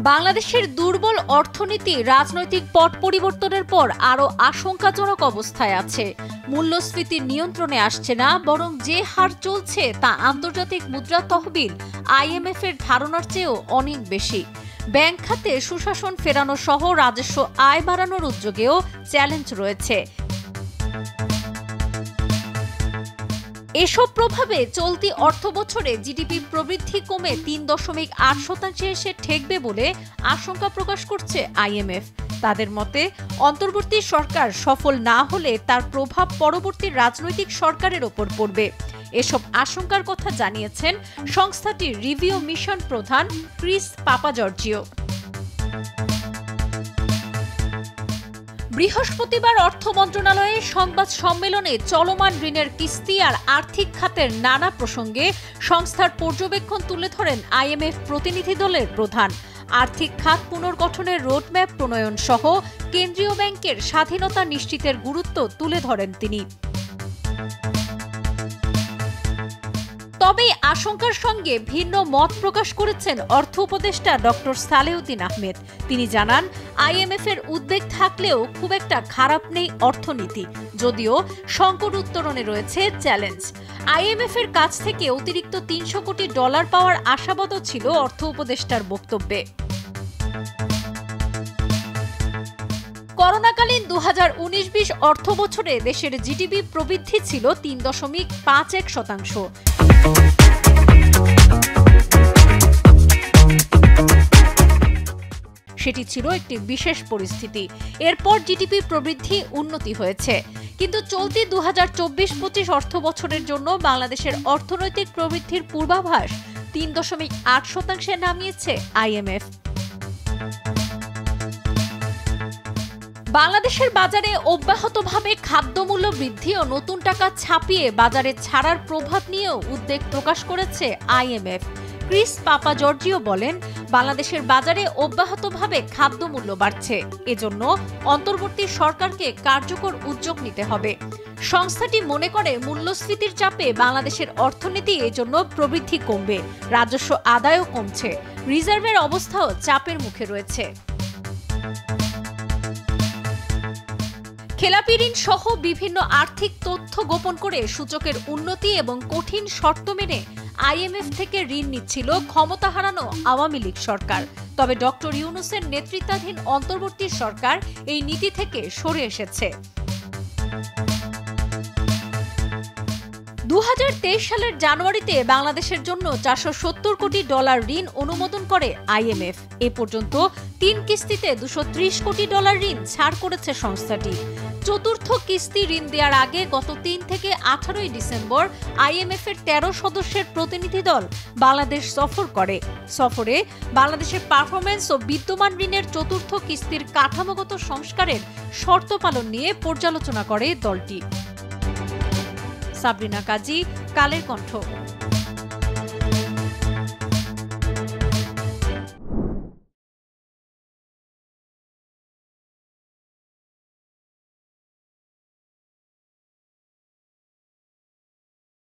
বাংলাদেশের দুর্বল অর্থনীতি রাজনৈতিক পট পরিবর্তনের পর আরও আশঙ্কাজনক অবস্থায় আছে। মূল্যস্ফীতি নিয়ন্ত্রণে আসছে না, বরং যে হার চলছে তা আন্তর্জাতিক মুদ্রা তহবিল IMF এর ধারণার চেয়েও অনেক বেশি। ব্যাংক খাতে সুশাসন ফেরানো সহ রাজস্ব আয় বাড়ানোর উদ্যোগেও চ্যালেঞ্জ রয়েছে। এসব প্রভাবে চলতি অর্থবছরে জিডিপি প্রবৃদ্ধি কমে ৩.৮% এসে ঠেকবে বলে আশঙ্কা প্রকাশ করছে IMF। তাদের মতে, অন্তর্বর্তী সরকার সফল না হলে তার প্রভাব পরবর্তী রাজনৈতিক সরকারের ওপর পড়বে। এসব আশঙ্কার কথা জানিয়েছেন সংস্থাটির রিভিউ মিশন প্রধান ক্রিস পাপাজর্জিও। বৃহস্পতিবার অর্থ মন্ত্রণালয়ের সংবাদ সম্মেলনে চলমান ঋণের কিস্তি আর আর্থিক খাতের নানা প্রসঙ্গে সংস্থার পর্যবেক্ষণ তুলে ধরেন IMF প্রতিনিধি দলের প্রধান। আর্থিক খাত পুনর্গঠনের রোডম্যাপ প্রণয়ন সহ কেন্দ্রীয় ব্যাংকের স্বাধীনতা নিশ্চিতের গুরুত্ব তুলে ধরেন তিনি। তবে আশঙ্কার সঙ্গে ভিন্ন মত প্রকাশ করেছেন অর্থ উপদেষ্টা ডক্টর সালেউদ্দিন আহমেদ। তিনি জানান, IMF এর উদ্বেগ থাকলেও খুব একটা খারাপ নেই অর্থনীতি, যদিও সংকট উত্তরণে রয়েছে চ্যালেঞ্জ। IMF এর কাছ থেকে অতিরিক্ত $300 কোটি পাওয়ার আশাবাদও ছিল অর্থ উপদেষ্টার বক্তব্যে। করোনাকালীন 2019-20 অর্থ বছরে দেশের জিডিপি প্রবৃদ্ধি ছিল 3.51%। সেটি ছিল একটি বিশেষ পরিস্থিতি। এরপর জিডিপি প্রবৃদ্ধি উন্নতি হয়েছে, কিন্তু চলতি 2024-25 অর্থ বছরের জন্য বাংলাদেশের অর্থনৈতিক প্রবৃদ্ধির পূর্বাভাস 3.8%-এ নামিয়েছে IMF। বাংলাদেশের বাজারে অব্যাহতভাবে খাদ্যমূল্য বৃদ্ধি ও নতুন টাকা ছাপিয়ে বাজারে ছাড়ার প্রভাব নিয়েও উদ্বেগ প্রকাশ করেছে IMF। ক্রিস পাপাজর্জিও বলেন, বাংলাদেশের বাজারে অব্যাহতভাবে খাদ্যমূল্য বাড়ছে, এজন্য অন্তর্বর্তী সরকারকে কার্যকর উদ্যোগ নিতে হবে। সংস্থাটি মনে করে মূল্যস্ফীতির চাপে বাংলাদেশের অর্থনীতি এজন্য প্রবৃদ্ধি কমবে, রাজস্ব আদায়ও কমছে, রিজার্ভের অবস্থাও চাপের মুখে রয়েছে। খেলাপি ঋণ সহ বিভিন্ন আর্থিক তথ্য গোপন করে সূচকের উন্নতি এবং কঠিন শর্ত মেনে IMF থেকে ঋণ নিচ্ছিল ক্ষমতা হারানো আওয়ামী লীগ সরকার। তবে ডক্টর ইউনূসের নেতৃত্বাধীন অন্তর্বর্তী সরকার এই নীতি থেকে সরে এসেছে। 2023 সালের জানুয়ারিতে বাংলাদেশের জন্য $470 কোটি ঋণ অনুমোদন করে IMF। এ পর্যন্ত 3 কিস্তিতে $230 কোটি ঋণ ছাড় করেছে সংস্থাটি। চতুর্থ কিস্তি ঋণ দেওয়ার আগে গত 3 থেকে 18 ডিসেম্বর IMF এর 13 সদস্যের প্রতিনিধি দল বাংলাদেশ সফর করে। সফরে বাংলাদেশের পারফরমেন্স ও বিদ্যমান ঋণের চতুর্থ কিস্তির কাঠামোগত সংস্কারের শর্ত পালন নিয়ে পর্যালোচনা করে দলটি। সাবরিনা কাজী, কালের কণ্ঠ।